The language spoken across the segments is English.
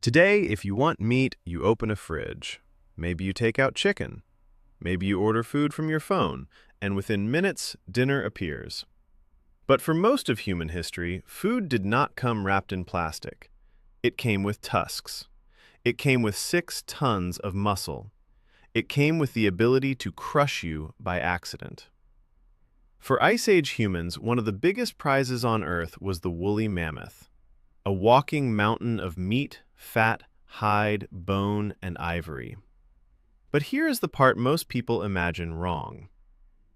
Today, if you want meat, you open a fridge. Maybe you take out chicken. Maybe you order food from your phone, and within minutes, dinner appears. But for most of human history, food did not come wrapped in plastic. It came with tusks. It came with 6 tons of muscle. It came with the ability to crush you by accident. For Ice Age humans, one of the biggest prizes on Earth was the woolly mammoth, a walking mountain of meat, fat, hide, bone, and ivory. But here is the part most people imagine wrong.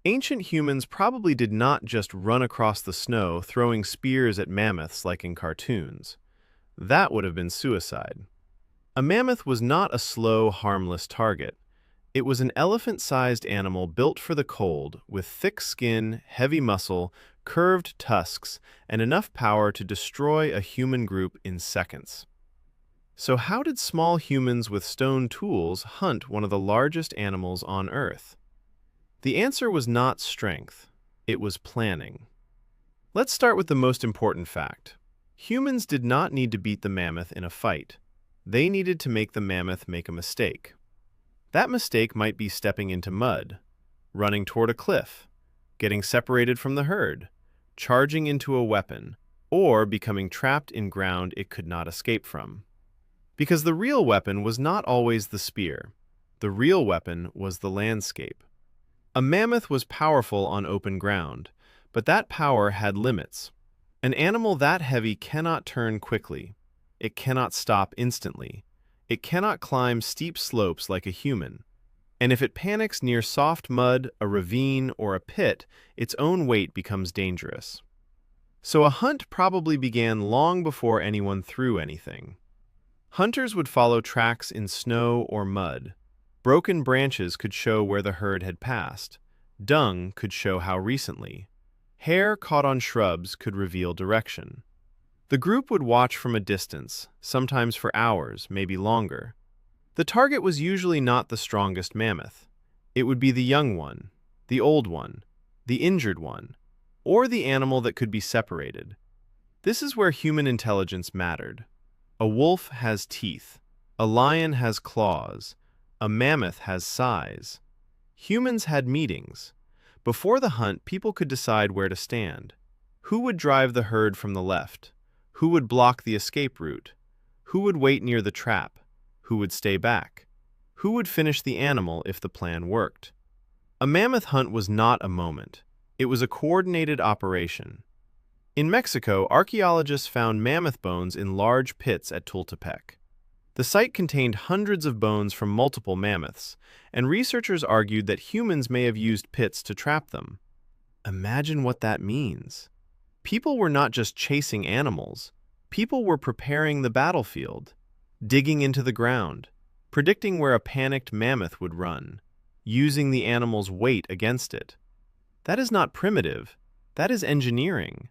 Ancient humans probably did not just run across the snow throwing spears at mammoths like in cartoons. That would have been suicide. A mammoth was not a slow, harmless target. It was an elephant-sized animal built for the cold, with thick skin, heavy muscle, curved tusks, and enough power to destroy a human group in seconds. So how did small humans with stone tools hunt one of the largest animals on Earth? The answer was not strength. It was planning. Let's start with the most important fact. Humans did not need to beat the mammoth in a fight. They needed to make the mammoth make a mistake. That mistake might be stepping into mud, running toward a cliff, getting separated from the herd, charging into a weapon, or becoming trapped in ground it could not escape from. Because the real weapon was not always the spear. The real weapon was the landscape. A mammoth was powerful on open ground, but that power had limits. An animal that heavy cannot turn quickly. It cannot stop instantly. It cannot climb steep slopes like a human. And if it panics near soft mud, a ravine, or a pit, its own weight becomes dangerous. So a hunt probably began long before anyone threw anything. Hunters would follow tracks in snow or mud. Broken branches could show where the herd had passed. Dung could show how recently. Hair caught on shrubs could reveal direction. The group would watch from a distance, sometimes for hours, maybe longer. The target was usually not the strongest mammoth. It would be the young one, the old one, the injured one, or the animal that could be separated. This is where human intelligence mattered. A wolf has teeth. A lion has claws. A mammoth has size. Humans had meetings. Before the hunt, people could decide where to stand. Who would drive the herd from the left? Who would block the escape route? Who would wait near the trap? Who would stay back? Who would finish the animal if the plan worked? A mammoth hunt was not a moment. It was a coordinated operation. In Mexico, archaeologists found mammoth bones in large pits at Tultepec. The site contained hundreds of bones from multiple mammoths, and researchers argued that humans may have used pits to trap them. Imagine what that means. People were not just chasing animals. People were preparing the battlefield, digging into the ground, predicting where a panicked mammoth would run, using the animal's weight against it. That is not primitive. That is engineering.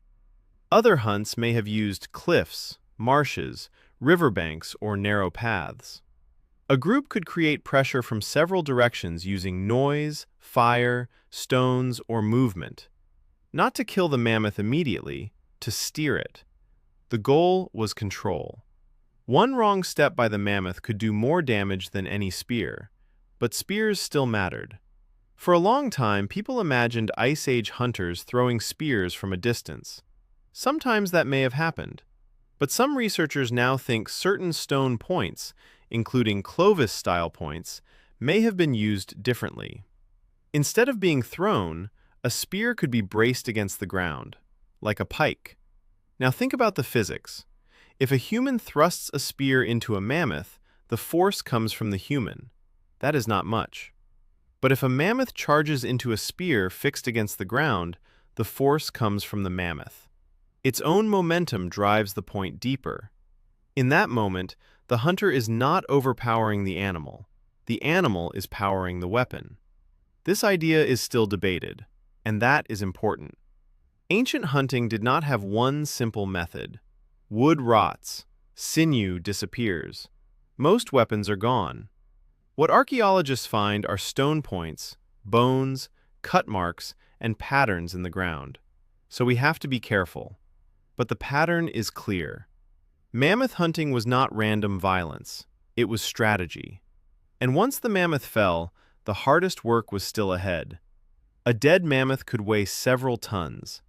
Other hunts may have used cliffs, marshes, riverbanks, or narrow paths. A group could create pressure from several directions using noise, fire, stones, or movement. Not to kill the mammoth immediately, to steer it. The goal was control. One wrong step by the mammoth could do more damage than any spear, but spears still mattered. For a long time, people imagined Ice Age hunters throwing spears from a distance. Sometimes that may have happened, but some researchers now think certain stone points, including Clovis-style points, may have been used differently. Instead of being thrown, a spear could be braced against the ground, like a pike. Now think about the physics. If a human thrusts a spear into a mammoth, the force comes from the human. That is not much. But if a mammoth charges into a spear fixed against the ground, the force comes from the mammoth. Its own momentum drives the point deeper. In that moment, the hunter is not overpowering the animal. The animal is powering the weapon. This idea is still debated, and that is important. Ancient hunting did not have one simple method. Wood rots, sinew disappears. Most weapons are gone. What archaeologists find are stone points, bones, cut marks, and patterns in the ground. So we have to be careful. But the pattern is clear. Mammoth hunting was not random violence. It was strategy. And once the mammoth fell, the hardest work was still ahead. A dead mammoth could weigh several tons.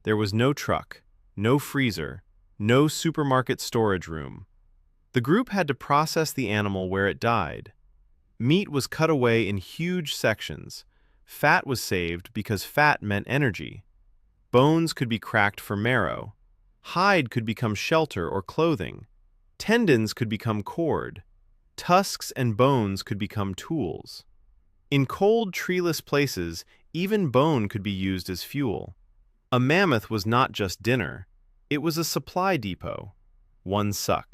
There was no truck, no freezer, no supermarket storage room. The group had to process the animal where it died. Meat was cut away in huge sections. Fat was saved because fat meant energy. Bones could be cracked for marrow. Hide could become shelter or clothing. Tendons could become cord. Tusks and bones could become tools. In cold, treeless places, even bone could be used as fuel. A mammoth was not just dinner. It was a supply depot. One suck.